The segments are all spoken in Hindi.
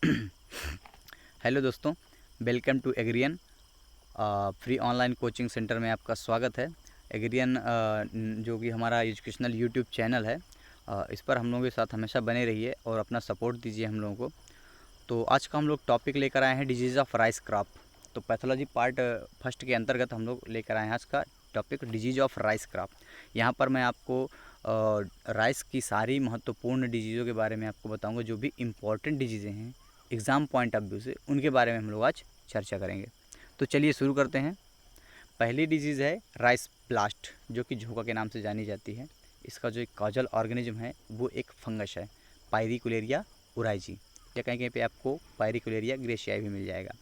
हेलो दोस्तों, वेलकम टू एग्रियन फ्री ऑनलाइन कोचिंग सेंटर में आपका स्वागत है। एग्रियन जो कि हमारा एजुकेशनल यूट्यूब चैनल है, इस पर हम लोगों के साथ हमेशा बने रहिए और अपना सपोर्ट दीजिए हम लोगों को। तो आज का हम लोग टॉपिक लेकर आए हैं डिजीज़ ऑफ राइस क्रॉप। तो पैथोलॉजी पार्ट फर्स्ट के अंतर्गत हम लोग लेकर आए हैं आज का topic disease of rice crop. यहाँ पर मैं आपको राइस की सारी महत्वपूर्ण डिजीज़ों के बारे में आपको बताऊंगा, जो भी इम्पोर्टेंट डिजीज़ें हैं एग्ज़ाम पॉइंट ऑफ व्यू से, उनके बारे में हम लोग आज चर्चा करेंगे। तो चलिए शुरू करते हैं। पहली डिजीज़ है राइस ब्लास्ट, जो कि झोंका के नाम से जानी जाती है। इसका जो एक कॉजल ऑर्गेनिज्म है वो एक फंगस है, पायरिकुलेरिया ओराइजी, या कहीं कहीं पे आपको पायरिकुलेरिया ग्रेशियाई भी मिल जाएगा।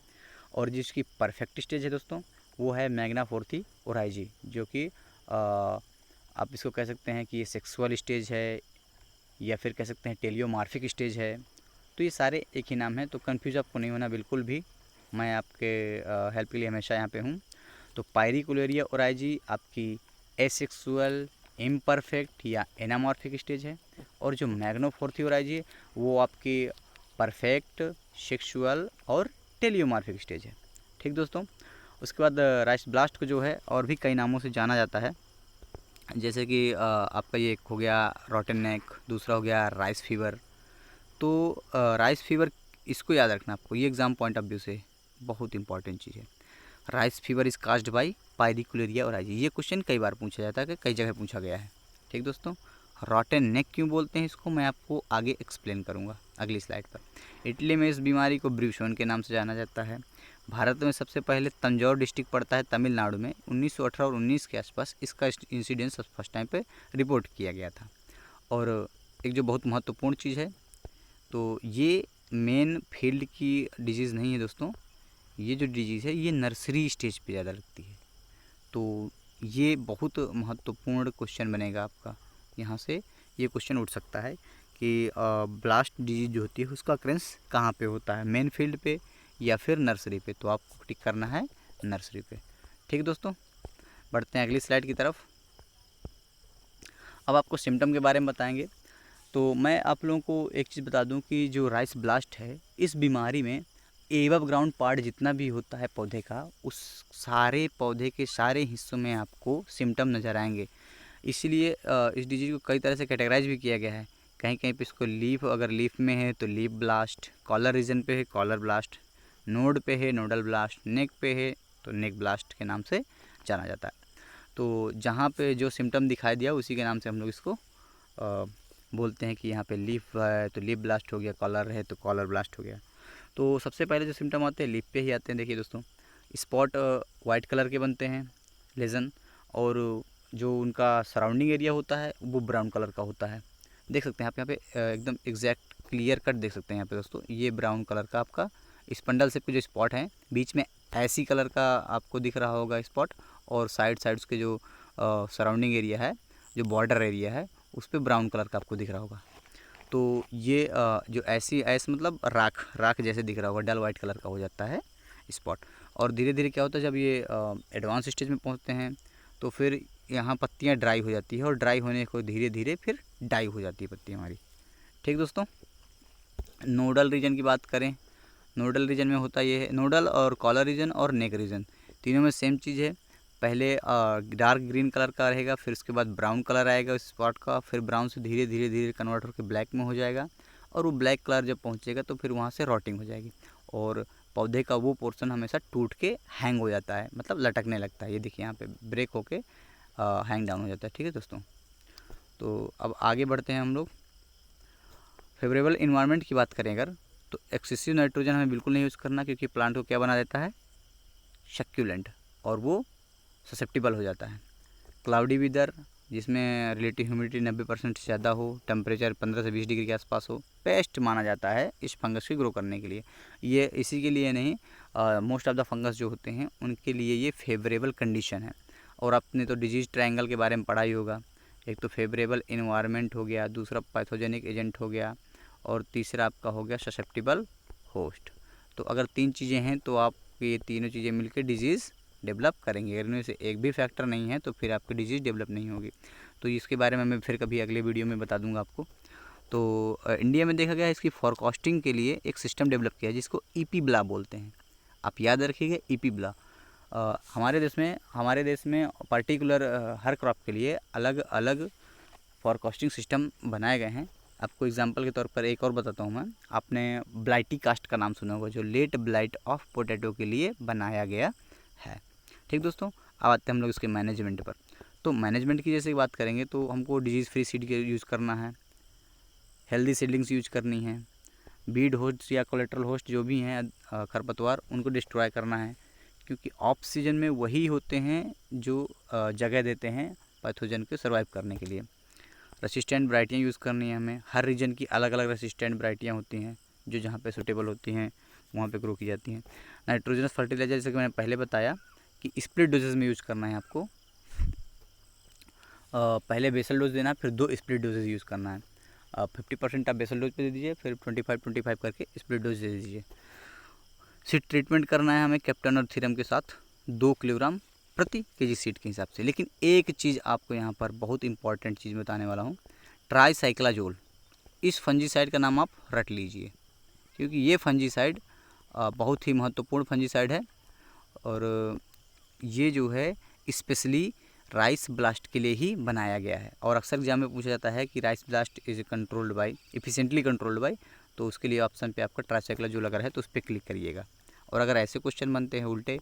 और जिसकी परफेक्ट स्टेज है दोस्तों, वो है मैग्नाफोर्थी ओराइजी, जो कि आप इसको कह सकते हैं कि ये सेक्सुअल स्टेज है, या फिर कह सकते हैं टेलियोमार्फिक स्टेज है। तो ये सारे एक ही नाम है, तो कन्फ्यूज आपको नहीं होना बिल्कुल भी। मैं आपके हेल्प के लिए हमेशा यहाँ पे हूँ। तो पायरिकुलेरिया ओराइजी आपकी एसेक्सुअल, इम्परफेक्ट या एनामॉर्फिक स्टेज है। और जो मैग्नोफोर्थी ओराइजी है वो आपकी परफेक्ट, सेक्सुअल और टेलियोमार्फिक स्टेज है। ठीक दोस्तों। उसके बाद राइस ब्लास्ट को जो है और भी कई नामों से जाना जाता है, जैसे कि आपका ये एक हो गया रॉटन नेक, दूसरा हो गया राइस फीवर। तो राइस फीवर, इसको याद रखना आपको, ये एग्ज़ाम पॉइंट ऑफ व्यू से बहुत इंपॉर्टेंट चीज़ है। Rice fever is caused by pyricularia oryzae. ये क्वेश्चन कई बार पूछा जाता है, कि कई जगह पूछा गया है। ठीक दोस्तों। रॉटन नेक क्यों बोलते हैं इसको, मैं आपको आगे एक्सप्लेन करूँगा अगली स्लाइड पर। इटली में इस बीमारी को ब्रूशन के नाम से जाना जाता है। भारत में सबसे पहले तंजौर डिस्ट्रिक्ट पड़ता है तमिलनाडु में। 1918 और 19 के आसपास इसका इंसिडेंस फर्स्ट टाइम पे रिपोर्ट किया गया था। और एक जो बहुत महत्वपूर्ण चीज़ है, तो ये मेन फील्ड की डिजीज़ नहीं है दोस्तों। ये जो डिजीज़ है ये नर्सरी स्टेज पे ज़्यादा लगती है। तो ये बहुत महत्वपूर्ण क्वेश्चन बनेगा आपका। यहाँ से ये क्वेश्चन उठ सकता है कि ब्लास्ट डिजीज जो होती है उसका अक्रेंस कहाँ पे होता है, मेन फील्ड पे या फिर नर्सरी पे। तो आपको टिक करना है नर्सरी पे। ठीक दोस्तों, बढ़ते हैं अगली स्लाइड की तरफ। अब आपको सिम्टम के बारे में बताएंगे। तो मैं आप लोगों को एक चीज़ बता दूं कि जो राइस ब्लास्ट है, इस बीमारी में एबव ग्राउंड पार्ट जितना भी होता है पौधे का, उस सारे पौधे के सारे हिस्सों में आपको सिम्टम नज़र आएंगे। इसीलिए इस डिजीज़ को कई तरह से कैटेगराइज भी किया गया है। कहीं कहीं पे इसको लीफ, अगर लीफ में है तो लीफ ब्लास्ट, कॉलर रीजन पे है कॉलर ब्लास्ट, नोड पे है नोडल ब्लास्ट, नेक पे है तो नेक ब्लास्ट के नाम से जाना जाता है। तो जहाँ पे जो सिम्टम दिखाई दिया उसी के नाम से हम लोग इसको बोलते हैं कि यहाँ पे लीफ है तो लीफ ब्लास्ट हो गया, कॉलर है तो कॉलर ब्लास्ट हो गया। तो सबसे पहले जो सिम्टम आते हैं लीफ पे ही आते हैं। देखिए दोस्तों, स्पॉट वाइट कलर के बनते हैं, लेजन, और जो उनका सराउंडिंग एरिया होता है वो ब्राउन कलर का होता है। देख सकते हैं आप यहाँ पे एकदम एग्जैक्ट क्लियर कट देख सकते हैं यहाँ पे दोस्तों, ये ब्राउन कलर का आपका स्पंडल से जो स्पॉट है, बीच में ऐसी कलर का आपको दिख रहा होगा स्पॉट, और साइड्स के जो सराउंडिंग एरिया है, जो बॉर्डर एरिया है, उस पर ब्राउन कलर का आपको दिख रहा होगा। तो ये जो ऐसे मतलब राख राख जैसे दिख रहा होगा, डल वाइट कलर का हो जाता है स्पॉट। और धीरे धीरे क्या होता है, जब ये एडवांस स्टेज में पहुंचते हैं तो फिर यहाँ पत्तियाँ ड्राई हो जाती है, और ड्राई होने को धीरे धीरे फिर डाई हो जाती है पत्ती हमारी। ठीक दोस्तों। नोडल रीजन की बात करें, नोडल रीजन में होता ये है, नोडल और कॉलर रीजन और नेक रीजन तीनों में सेम चीज़ है। पहले डार्क ग्रीन कलर का रहेगा, फिर उसके बाद ब्राउन कलर आएगा उस स्पॉट का, फिर ब्राउन से धीरे धीरे धीरे कन्वर्ट होकर ब्लैक में हो जाएगा, और वो ब्लैक कलर जब पहुंचेगा तो फिर वहाँ से रॉटिंग हो जाएगी, और पौधे का वो पोर्शन हमेशा टूट के हैंग हो जाता है, मतलब लटकने लगता है। ये देखिए यहाँ पे ब्रेक होके हैंग डाउन हो जाता है। ठीक है दोस्तों। तो अब आगे बढ़ते हैं हम लोग। फेवरेबल इन्वायरमेंट की बात करें अगर, तो एक्सेसिव नाइट्रोजन हमें बिल्कुल नहीं यूज़ करना, क्योंकि प्लांट को क्या बना देता है, सक्यूलेंट, और वो ससेप्टिबल हो जाता है। क्लाउडी वेदर, जिसमें रिलेटिव ह्यूमिडिटी 90% से ज़्यादा हो, टेम्परेचर 15 से 20 डिग्री के आसपास हो, बेस्ट माना जाता है इस फंगस की ग्रो करने के लिए। ये इसी के लिए नहीं, मोस्ट ऑफ द फंगस जो होते हैं उनके लिए ये फेवरेबल कंडीशन है। और आपने तो डिजीज ट्रायंगल के बारे में पढ़ा ही होगा। एक तो फेवरेबल इन्वायरमेंट हो गया, दूसरा पैथोजेनिक एजेंट हो गया, और तीसरा आपका हो गया ससेप्टिबल होस्ट। तो अगर तीन चीज़ें हैं तो आप ये तीनों चीज़ें मिलकर डिजीज़ डेवलप करेंगे। अगर इनमें से एक भी फैक्टर नहीं है तो फिर आपकी डिजीज़ डेवलप नहीं होगी। तो इसके बारे में मैं फिर कभी अगले वीडियो में बता दूंगा आपको। तो इंडिया में देखा गया है इसकी फॉरकास्टिंग के लिए एक सिस्टम डेवलप किया है जिसको ईपीब्ला बोलते हैं। आप याद रखिएगा ईपीब्ला। हमारे देश में पर्टिकुलर हर क्रॉप के लिए अलग अलग फॉरकास्टिंग सिस्टम बनाए गए हैं। आपको एग्जांपल के तौर पर एक और बताता हूँ मैं। आपने ब्लाइटी कास्ट का नाम सुना होगा, जो लेट ब्लाइट ऑफ पोटैटो के लिए बनाया गया है। ठीक दोस्तों, अब आते हैं हम लोग इसके मैनेजमेंट पर। तो मैनेजमेंट की जैसे बात करेंगे तो हमको डिजीज़ फ्री सीड के यूज़ करना है, हेल्दी सीडलिंग्स यूज करनी है, बीड होस्ट या कोलेट्रल होस्ट जो भी हैं खरपतवार, उनको डिस्ट्रॉय करना है, क्योंकि ऑफ सीजन में वही होते हैं जो जगह देते हैं पैथोजन के सर्वाइव करने के लिए। रेसिस्टेंट वैरायटियाँ यूज़ करनी है हमें। हर रीजन की अलग अलग रेसिस्टेंट वैरायटियाँ होती हैं जो जहाँ पे सूटेबल होती हैं वहाँ पे ग्रो की जाती हैं। नाइट्रोजनस फर्टिलाइजर जैसे कि मैंने पहले बताया कि स्प्लिट डोजेज में यूज़ करना है आपको। पहले बेसल डोज देना है, फिर 2 स्प्लिट डोजेज यूज़ करना है। 50% आप बेसल डोज पे दे दीजिए, फिर 25-25 करके स्प्लिट डोज दे दीजिए। सीड ट्रीटमेंट करना है हमें कैप्टन और थीरम के साथ 2 किलोग्राम प्रति केजी सीड के हिसाब से। लेकिन एक चीज़ आपको यहाँ पर बहुत इंपॉर्टेंट चीज़ बताने वाला हूँ, ट्राईसाइक्लाजोल। इस फंजीसाइड का नाम आप रट लीजिए, क्योंकि ये फंजीसाइड बहुत ही महत्वपूर्ण फंजीसाइड है और ये जो है स्पेशली राइस ब्लास्ट के लिए ही बनाया गया है। और अक्सर एग्जाम में पूछा जाता है कि rice blast is controlled by, efficiently controlled by, तो उसके लिए ऑप्शन पे आपका ट्राईसाइक्लाजोल अगर है तो उस पर क्लिक करिएगा। और अगर ऐसे क्वेश्चन बनते हैं उल्टे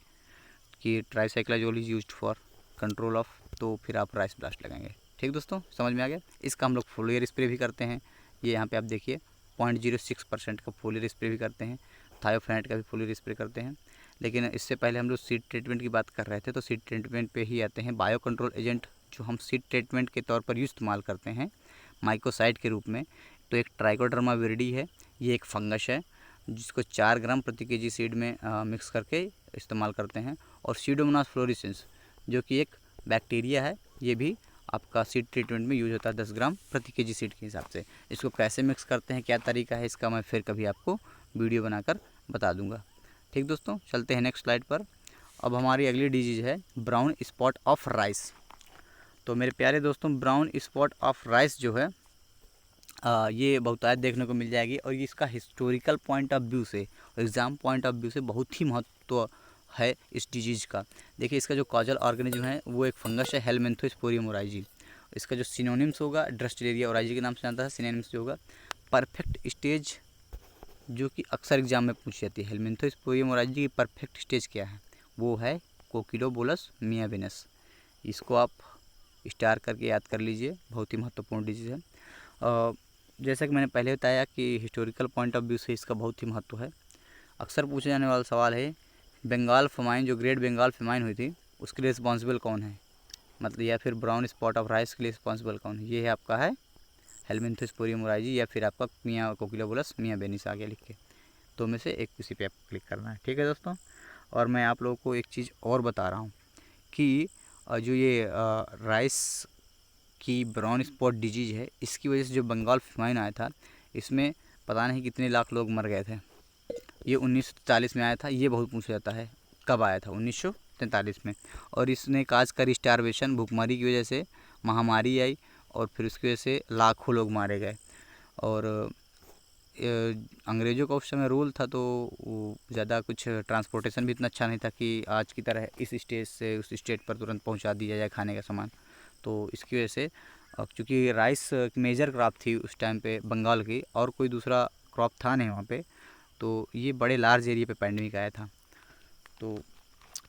कि tricyclazole is used for control of, तो फिर आप राइस ब्लास्ट लगाएंगे। ठीक दोस्तों, समझ में आ गया। इसका हम लोग फोलियर स्प्रे भी करते हैं। ये यहाँ पे आप देखिए 0.06% का फोलियर स्प्रे भी करते हैं, थायोफेनेट का भी फोलियर स्प्रे करते हैं। लेकिन इससे पहले हम लोग सीड ट्रीटमेंट की बात कर रहे थे, तो सीड ट्रीटमेंट पे ही आते हैं। बायो कंट्रोल एजेंट जो हम सीड ट्रीटमेंट के तौर पर इस्तेमाल करते हैं माइकोसाइड के रूप में, तो एक ट्राइकोडर्मा विरिडी है। ये एक फंगस है जिसको 4 ग्राम प्रति केजी सीड में मिक्स करके इस्तेमाल करते हैं। और सीडोमोनास फ्लोरेसेंस जो कि एक बैक्टीरिया है, ये भी आपका सीड ट्रीटमेंट में यूज होता है 10 ग्राम प्रति केजी सीड के हिसाब से। इसको कैसे मिक्स करते हैं, क्या तरीका है इसका, मैं फिर कभी आपको वीडियो बनाकर बता दूंगा। ठीक दोस्तों, चलते हैं नेक्स्ट स्लाइड पर। अब हमारी अगली डिजीज़ है ब्राउन स्पॉट ऑफ राइस। तो मेरे प्यारे दोस्तों, ब्राउन स्पॉट ऑफ राइस जो है ये बहुतायत देखने को मिल जाएगी और इसका हिस्टोरिकल पॉइंट ऑफ व्यू से, एग्ज़ाम पॉइंट ऑफ व्यू से बहुत ही महत्व है इस डिजीज़ का। देखिए, इसका जो कॉजल ऑर्गेनिज्म है वो एक फंगस है, हेलमिंथोस्पोरियम ओराइजी। इसका जो सिनोनिम्स होगा, ड्रस्टेरिया ओराइजी के नाम से जानता है। सिनोनिम्स जो होगा, परफेक्ट स्टेज जो कि अक्सर एग्जाम में पूछी जाती है, हेलमिंथोस्पोरियम ओराइजी की परफेक्ट स्टेज क्या है, वो है कोकिलोबोलस मियावेनस। इसको आप स्टार करके याद कर लीजिए, बहुत ही महत्वपूर्ण डिजीज़ है। जैसा कि मैंने पहले बताया कि हिस्टोरिकल पॉइंट ऑफ व्यू से इसका बहुत ही महत्व है। अक्सर पूछे जाने वाला सवाल है, बंगाल फेमाइन, जो ग्रेट बंगाल फेमाइन हुई थी, उसके लिए रिस्पॉन्सिबल कौन है, मतलब, या फिर ब्राउन स्पॉट ऑफ राइस के लिए रिस्पॉन्सिबल कौन है। ये है आपका है हेलमिंथोस्पोरियम ओराइजी, या फिर आपका मिया कोकिलोबोलस मियावेनिस आ गया लिख के। तो में से एक उसी पे आपको क्लिक करना है। ठीक है दोस्तों, और मैं आप लोगों को एक चीज़ और बता रहा हूँ कि जो ये राइस की ब्राउन स्पॉट डिजीज़ है, इसकी वजह से जो बंगाल फेमाइन आया था, इसमें पता नहीं कितने लाख लोग मर गए थे। ये 1943 में आया था। ये बहुत पूछा जाता है कब आया था, 1943 में। और इसने काज करी स्टारवेशन, भूखमरी की वजह से महामारी आई और फिर उसकी वजह से लाखों लोग मारे गए। और अंग्रेज़ों का उस समय रूल था, तो ज़्यादा कुछ ट्रांसपोर्टेशन भी इतना अच्छा नहीं था कि आज की तरह इस स्टेट से उस स्टेट पर तुरंत पहुंचा दिया जाए खाने का सामान। तो इसकी वजह से, क्योंकि राइस मेजर क्रॉप थी उस टाइम पे बंगाल की, और कोई दूसरा क्रॉप था नहीं वहाँ पे, तो ये बड़े लार्ज एरिया पे पैंडमिक आया था। तो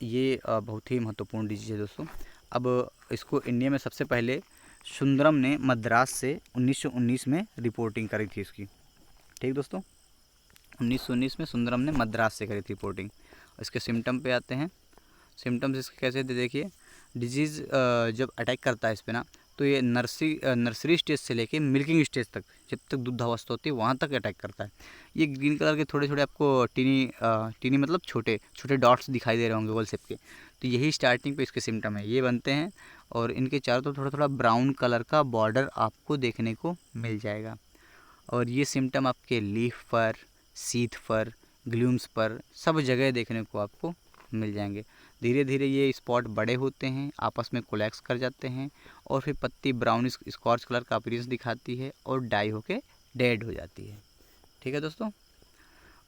ये बहुत ही महत्वपूर्ण डिजीज़ है दोस्तों। अब इसको इंडिया में सबसे पहले सुंदरम ने मद्रास से 1919 में रिपोर्टिंग करी थी इसकी। ठीक दोस्तों, 1919 में सुंदरम ने मद्रास से करी थी रिपोर्टिंग। इसके सिम्टम पे आते हैं। सिम्टम्स इसके कैसे थे, देखिए, डिजीज़ जब अटैक करता है इस पर ना, तो ये नर्सरी स्टेज से लेके मिल्किंग स्टेज तक, जब तक दुग्धावस्था होती है वहाँ तक अटैक करता है। ये ग्रीन कलर के थोड़े थोड़े आपको टीनी मतलब छोटे छोटे डॉट्स दिखाई दे रहे होंगे गोल शेप के, तो यही स्टार्टिंग पे इसके सिम्टम है, ये बनते हैं। और इनके चारों तरफ थोड़ा थोड़ा ब्राउन कलर का बॉर्डर आपको देखने को मिल जाएगा। और ये सिम्टम आपके लीफ पर, सीथ पर, ग्लूम्स पर, सब जगह देखने को आपको मिल जाएंगे। धीरे धीरे ये स्पॉट बड़े होते हैं, आपस में कोलैप्स कर जाते हैं और फिर पत्ती ब्राउनिश स्कॉर्च कलर का अपीयरेंस दिखाती है और डाई होके डेड हो जाती है। ठीक है दोस्तों।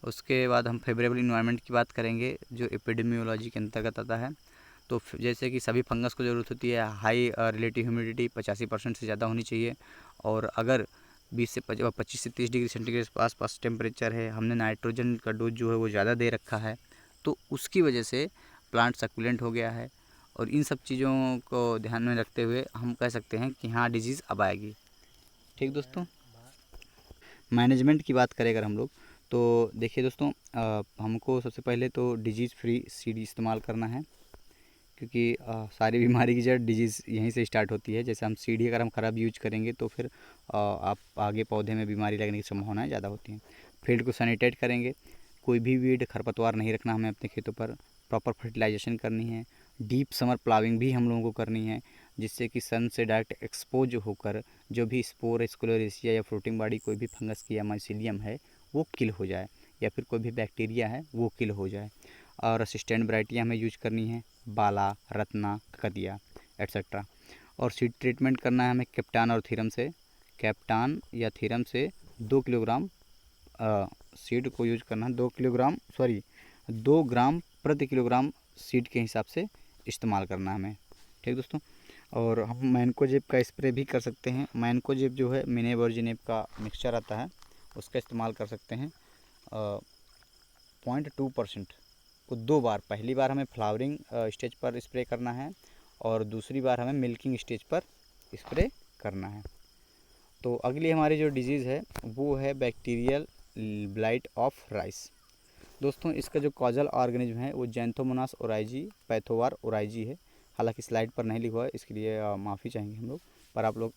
उसके बाद हम फेवरेबल इन्वायरमेंट की बात करेंगे जो एपिडेमियोलॉजी के अंतर्गत आता है। तो जैसे कि सभी फंगस को ज़रूरत होती है हाई रिलेटिव ह्यूमिडिटी 85% से ज़्यादा होनी चाहिए, और अगर 20 से 25 से 30 डिग्री सेंटीग्रेड के आसपास टेम्परेचर है, हमने नाइट्रोजन का डोज जो है वो ज़्यादा दे रखा है, तो उसकी वजह से प्लांट सक्यूलेंट हो गया है। और इन सब चीज़ों को ध्यान में रखते हुए हम कह सकते हैं कि हाँ डिजीज़ अब आएगी। ठीक दोस्तों। मैनेजमेंट की बात करें अगर हम लोग, तो देखिए दोस्तों, हमको सबसे पहले तो डिजीज़ फ्री सीड इस्तेमाल करना है, क्योंकि सारी बीमारी की जड़ डिजीज़ यहीं से स्टार्ट होती है। जैसे हम सीढ़ी अगर हम ख़राब यूज करेंगे तो फिर आप आगे पौधे में बीमारी लगने की संभावनाएं ज़्यादा होती हैं। फील्ड को सैनिटाइज करेंगे, कोई भी वीड खरपतवार नहीं रखना हमें अपने खेतों पर। प्रॉपर फर्टिलाइजेशन करनी है। डीप समर प्लाविंग भी हम लोगों को करनी है, जिससे कि सन से डायरेक्ट एक्सपोज होकर जो भी स्पोर स्क्लेरोसिया या फ्रूटिंग बॉडी कोई भी फंगस की या माइसीलियम है वो किल हो जाए, या फिर कोई भी बैक्टीरिया है वो किल हो जाए। और असिस्टेंट वैरायटी हमें यूज करनी है, बाला, रत्ना, कदिया एट्सेट्रा। और सीड ट्रीटमेंट करना है हमें कैप्टान और थीरम से। कैप्टान या थीरम से 2 किलोग्राम सीड को यूज करना है, 2 ग्राम प्रति किलोग्राम सीड के हिसाब से इस्तेमाल करना है हमें। ठीक दोस्तों। और हम मैनकोजेब का स्प्रे भी कर सकते हैं। मैनकोजेब जो है मिनेब और जिनेब का मिक्सचर आता है, उसका इस्तेमाल कर सकते हैं 0.2% को 2 बार। पहली बार हमें फ्लावरिंग स्टेज पर स्प्रे करना है और दूसरी बार हमें मिल्किंग स्टेज पर स्प्रे करना है। तो अगली हमारी जो डिजीज़ है वो है बैक्टीरियल ब्लाइट ऑफ राइस। दोस्तों इसका जो कॉजल ऑर्गेनिज्म है वो जैंथोमोनास ओराइजी पैथोवार ओराइजी है। हालांकि स्लाइड पर नहीं लिखा हुआ है, इसके लिए माफ़ी चाहेंगे हम लोग, पर आप लोग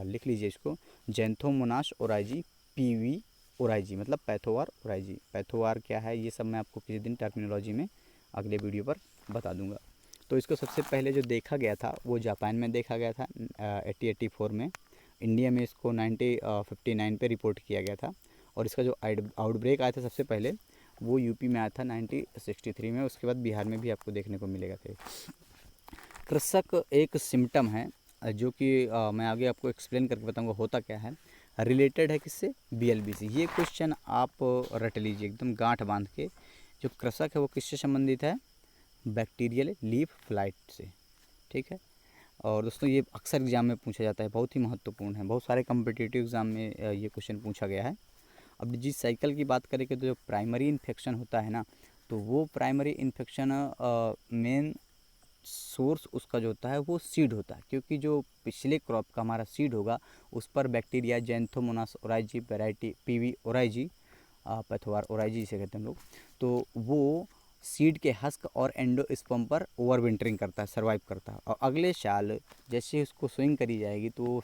लिख लीजिए इसको, जैंथोमोनास ओराइजी पीवी ओराइजी, मतलब पैथोवार ओराइजी। पैथोवार क्या है ये सब मैं आपको किसी दिन टर्मिनोलॉजी में अगले वीडियो पर बता दूंगा। तो इसको सबसे पहले जो देखा गया था वो जापान में देखा गया था 1884 में। इंडिया में इसको 1959 पे रिपोर्ट किया गया था। और इसका जो आउटब्रेक आया था सबसे पहले वो यूपी में आया था 1963 में। उसके बाद बिहार में भी आपको देखने को मिलेगा थे। कृषक एक सिम्टम है जो कि मैं आगे आपको एक्सप्लेन करके बताऊंगा होता क्या है। रिलेटेड है किससे? बीएलबी से। ये क्वेश्चन आप रट लीजिए एकदम गांठ बांध के। जो कृषक है वो किससे संबंधित है? बैक्टीरियल लीफ फ्लाइट से। ठीक है। और दोस्तों ये अक्सर एग्जाम में पूछा जाता है, बहुत ही महत्वपूर्ण है, बहुत सारे कम्पिटिटिव एग्जाम में ये क्वेश्चन पूछा गया है। अब डिजीज साइकिल की बात करें तो जो प्राइमरी इन्फेक्शन होता है ना, तो वो प्राइमरी इन्फेक्शन मेन सोर्स उसका जो होता है वो सीड होता है, क्योंकि जो पिछले क्रॉप का हमारा सीड होगा उस पर bacteria Xanthomonas oryzae variety PV oryzae पैथोवार oryzae जिसे कहते हैं हम लोग, तो वो सीड के हस्क और एंडोस्पर्म पर ओवर विंटरिंग करता है, सर्वाइव करता है। और अगले साल जैसे उसको स्विंग करी जाएगी तो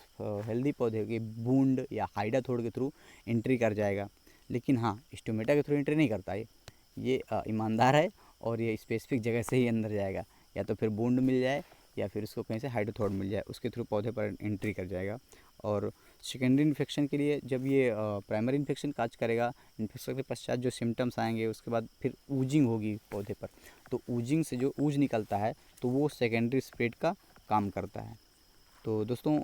हेल्दी पौधे के बूंड या हाइडाथोड के थ्रू एंट्री कर जाएगा। लेकिन हाँ, स्टोमेटा के थ्रू एंट्री नहीं करता ये ईमानदार है और ये स्पेसिफिक जगह से ही अंदर जाएगा। या तो फिर बूंद मिल जाए या फिर उसको कहीं से हाइड्रोथोड मिल जाए, उसके थ्रू पौधे पर एंट्री कर जाएगा। और सेकेंडरी इन्फेक्शन के लिए जब ये प्राइमरी इन्फेक्शन काज करेगा, इन्फेक्शन के पश्चात जो सिम्टम्स आएंगे उसके बाद फिर ऊजिंग होगी पौधे पर। तो ऊजिंग से जो ऊज निकलता है तो वो सेकेंडरी स्प्रेड का काम करता है। तो दोस्तों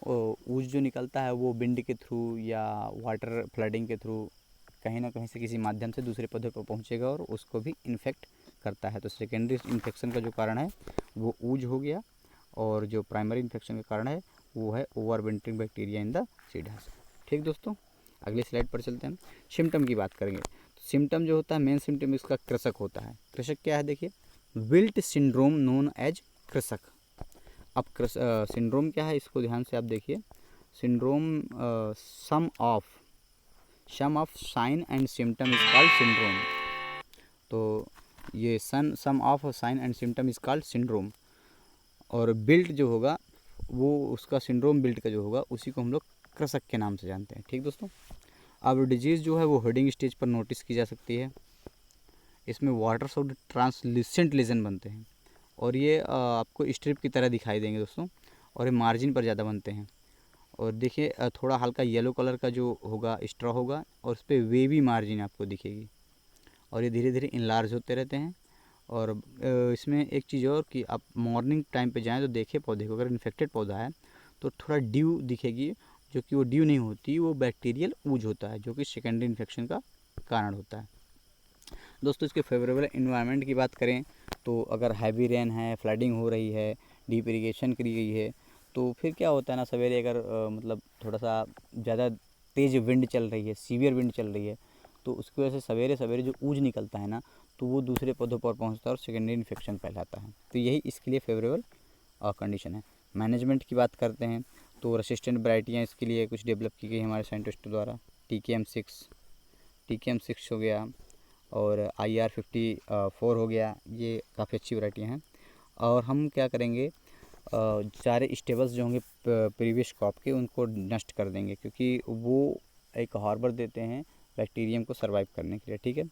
ऊज जो निकलता है वो विंड के थ्रू या वाटर फ्लडिंग के थ्रू कहीं ना कहीं से किसी माध्यम से दूसरे पौधे पर पहुंचेगा और उसको भी इन्फेक्ट करता है। तो सेकेंडरी इन्फेक्शन का जो कारण है वो ऊज हो गया, और जो प्राइमरी इन्फेक्शन का कारण है वो है over wintering bacteria in the seed husk. ठीक दोस्तों, अगले स्लाइड पर चलते हैं। सिम्टम की बात करेंगे तो सिम्टम जो होता है मेन सिम्टम इसका कृषक होता है। कृषक क्या है देखिए, विल्ट सिंड्रोम नोन एज कृषक। अब सिंड्रोम क्या है इसको ध्यान से आप देखिए। Syndrome sum of sign and symptom is called syndrome. तो ये sum of sign and symptom is called syndrome. और बिल्ट जो होगा वो उसका सिंड्रोम बिल्ट का जो होगा उसी को हम लोग कृषक के नाम से जानते हैं। ठीक दोस्तों। अब डिजीज़ जो है वो हेडिंग स्टेज पर नोटिस की जा सकती है। इसमें वाटर सॉफ्ट ट्रांसल्यूसेंट लेजन बनते हैं और ये आपको स्ट्रिप की तरह दिखाई देंगे दोस्तों, और ये मार्जिन पर ज़्यादा बनते हैं। और देखिए थोड़ा हल्का येलो कलर का जो होगा स्ट्रॉ होगा और उस पर वेवी मार्जिन आपको दिखेगी, और ये धीरे धीरे इनलार्ज होते रहते हैं। और इसमें एक चीज़ और कि आप मॉर्निंग टाइम पे जाएं तो देखिए पौधे को, अगर इन्फेक्टेड पौधा है तो थोड़ा ड्यू दिखेगी जो कि वो ड्यू नहीं होती, वो बैक्टीरियल ऊज होता है, जो कि सेकेंडरी इन्फेक्शन का कारण होता है। दोस्तों इसके फेवरेबल इन्वायरमेंट की बात करें तो अगर हैवी रेन है, फ्लडिंग हो रही है, डीप इरीगेशन करी गई है, तो फिर क्या होता है ना, सवेरे अगर मतलब थोड़ा सा ज़्यादा तेज़ विंड चल रही है, सीवियर विंड चल रही है, तो उसकी वजह से सवेरे सवेरे जो ऊज निकलता है ना, तो वो दूसरे पौधों पर पहुंचता है और सेकेंडरी इन्फेक्शन फैलाता है। तो यही इसके लिए फेवरेबल कंडीशन है। मैनेजमेंट की बात करते हैं तो रेसिस्टेंट वैरायटियाँ इसके लिए कुछ डेवलप की गई हमारे साइंटिस्टों द्वारा। TKM6 हो गया और IR54 हो गया, ये काफ़ी अच्छी वैरायटियाँ हैं। और हम क्या करेंगे, सारे स्टेबल्स जो होंगे प्रीवियस क्रॉप के, उनको नष्ट कर देंगे, क्योंकि वो एक हार्बर देते हैं बैक्टीरियम को सर्वाइव करने के लिए। ठीक है।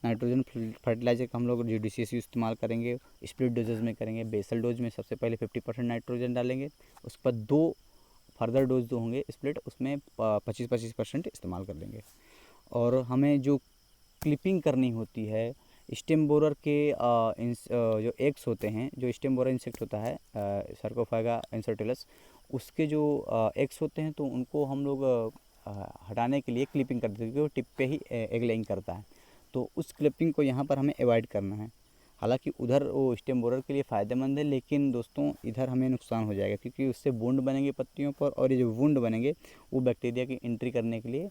नाइट्रोजन फर्टिलाइज़र का हम लोग JDCS इस्तेमाल करेंगे, स्प्लिट डोजेज में करेंगे। बेसल डोज में सबसे पहले 50% नाइट्रोजन डालेंगे, उस पर 2 फर्दर डोज जो होंगे स्प्लिट, उसमें 25% इस्तेमाल कर देंगे। और हमें जो क्लिपिंग करनी होती है स्टेम बोरर के जो एग्स होते हैं, जो स्टेम बोरर इंसेक्ट होता है सर्कोफागा इंसर्टिलस, उसके जो एग्स होते हैं, तो उनको हम लोग हटाने के लिए क्लिपिंग कर देते हैं, क्योंकि वो टिप पे ही एग लेइंग करता है। तो उस क्लिपिंग को यहाँ पर हमें अवॉइड करना है। हालांकि उधर वो स्टेम बोरर के लिए फ़ायदेमंद है, लेकिन दोस्तों इधर हमें नुकसान हो जाएगा, क्योंकि उससे वुंड बनेंगे पत्तियों पर, और ये जो वुंड बनेंगे वो बैक्टीरिया की एंट्री करने के लिए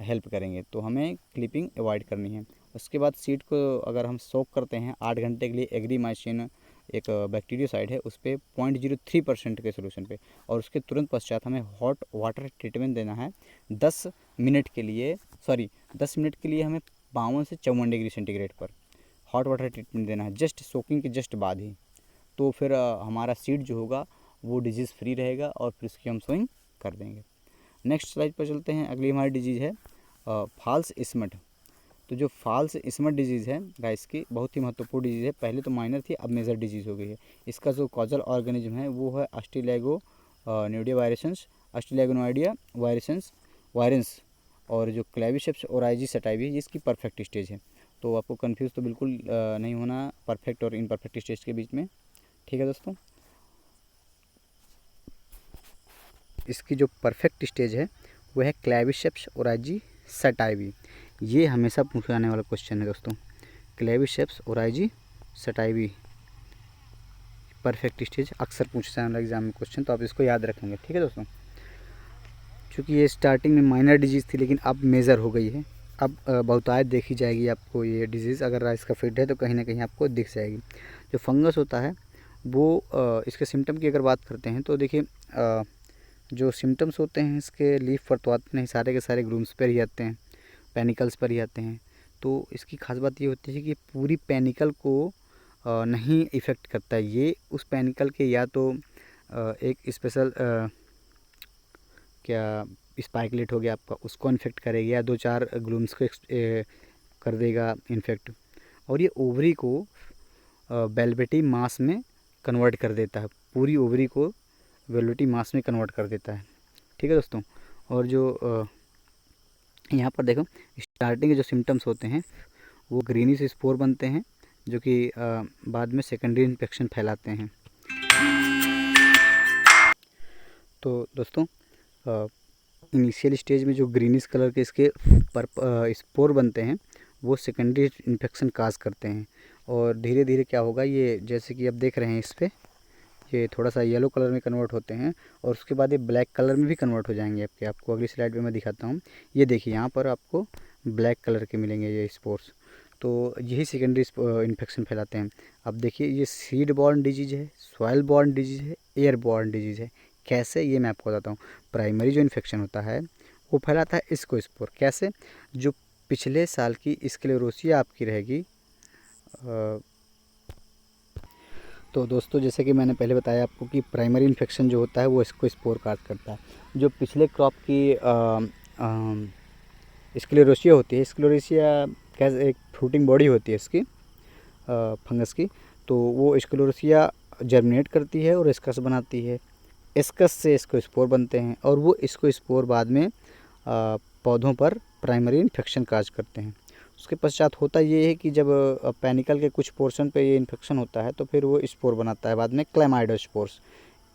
हेल्प करेंगे। तो हमें क्लिपिंग अवॉइड करनी है। उसके बाद सीड को अगर हम सोक करते हैं 8 घंटे के लिए, एग्रीमाइसिन एक बैक्टीरियोसाइड है, उस पर 0.03% के सोल्यूशन पे, और उसके तुरंत पश्चात हमें हॉट वाटर ट्रीटमेंट देना है 10 मिनट के लिए। 10 मिनट के लिए हमें 52 से 54 डिग्री सेंटीग्रेड पर हॉट वाटर ट्रीटमेंट देना है, जस्ट सोकिंग के जस्ट बाद ही। तो फिर हमारा सीड जो होगा वो डिजीज़ फ्री रहेगा, और फिर उसकी हम सोइंग कर देंगे। नेक्स्ट स्लाइड पर चलते हैं। अगली हमारी डिजीज़ है फॉल्स स्मट। तो जो फॉल्स स्मट डिजीज़ है राइस की, बहुत ही महत्वपूर्ण डिजीज़ है। पहले तो माइनर थी, अब मेजर डिजीज़ हो गई है। इसका जो कॉजल ऑर्गेनिज्म है वो है अस्टिलैगोनिडिया वायरेंस, और जो क्लेविसेप्स ओराइजी सटाइवी, जिसकी परफेक्ट स्टेज है। तो आपको कंफ्यूज तो बिल्कुल नहीं होना परफेक्ट और इनपरफेक्ट स्टेज के बीच में। ठीक है दोस्तों, इसकी जो परफेक्ट स्टेज है वो है क्लेविसेप्स ओराइजी सटाइवी। ये हमेशा पूछे जाने वाला क्वेश्चन है दोस्तों, क्लेविसेप्स ओराइजी सटाइवी परफेक्ट स्टेज अक्सर पूछा जाने वाला एग्जाम में क्वेश्चन, तो आप इसको याद रखेंगे। ठीक है दोस्तों, चूँकि ये स्टार्टिंग में माइनर डिजीज़ थी, लेकिन अब मेजर हो गई है। अब बहुतायत देखी जाएगी आपको ये डिजीज़, अगर राइस का फीड है तो कहीं ना कहीं आपको दिख जाएगी। जो फंगस होता है वो इसके सिम्टम की अगर बात करते हैं तो देखिए, जो सिम्टम्स होते हैं इसके लीफ पर तो आते नहीं, सारे के सारे ग्लूम्स पर ही आते हैं, पेनिकल्स पर ही आते हैं। तो इसकी खास बात ये होती है कि पूरी पेनिकल को नहीं इफ़ेक्ट करता है, ये उस पेनिकल के या तो एक स्पेशल क्या स्पाइकलेट हो गया आपका, उसको इन्फेक्ट करेगा, या 2-4 ग्लूम्स को कर देगा इन्फेक्ट, और ये ओवरी को वेलवेटी मास में कन्वर्ट कर देता है, पूरी ओवरी को वेलवेटी मास में कन्वर्ट कर देता है। ठीक है दोस्तों, और जो यहाँ पर देखो स्टार्टिंग के जो सिम्टम्स होते हैं वो ग्रीनिश स्पोर बनते हैं, जो कि बाद में सेकेंडरी इन्फेक्शन फैलाते हैं। तो दोस्तों इनिशियल स्टेज में जो ग्रीनिश कलर के इसके स्पोर बनते हैं वो सेकेंडरी इन्फेक्शन काज करते हैं, और धीरे धीरे क्या होगा, ये जैसे कि आप देख रहे हैं इस पर ये थोड़ा सा येलो कलर में कन्वर्ट होते हैं, और उसके बाद ये ब्लैक कलर में भी कन्वर्ट हो जाएंगे आपको अगली स्लाइड में मैं दिखाता हूँ। ये देखिए यहाँ पर आपको ब्लैक कलर के मिलेंगे ये स्पोर्स, तो यही सेकेंडरी इन्फेक्शन फैलाते हैं। अब देखिए ये सीड बॉर्न डिजीज़ है, सॉइल बॉर्न डिजीज़ है, एयर बॉर्न डिजीज़ है। कैसे, ये मैं आपको बताता हूँ। प्राइमरी जो इन्फेक्शन होता है वो फैलाता है इसको स्पोर। कैसे, जो पिछले साल की स्क्लेरोसिया आपकी रहेगी, तो दोस्तों जैसे कि मैंने पहले बताया आपको कि प्राइमरी इन्फेक्शन जो होता है वो इसको स्पोर काज करता है। जो पिछले क्रॉप की स्क्लेरोसिया होती है, स्क्लेरोसिया कैसे एक फ्रूटिंग बॉडी होती है इसकी फंगस की, तो वो स्क्लेरोसिया जर्मिनेट करती है और स्कस बनाती है। स्कस से इसको स्पोर बनते हैं, और वो इसको स्पोर बाद में पौधों पर प्राइमरी इन्फेक्शन काज करते हैं। उसके पश्चात होता ये है कि जब पेनिकल के कुछ पोर्शन पे ये इन्फेक्शन होता है तो फिर वो स्पोर बनाता है बाद में क्लेमाइडोस्पोर्स।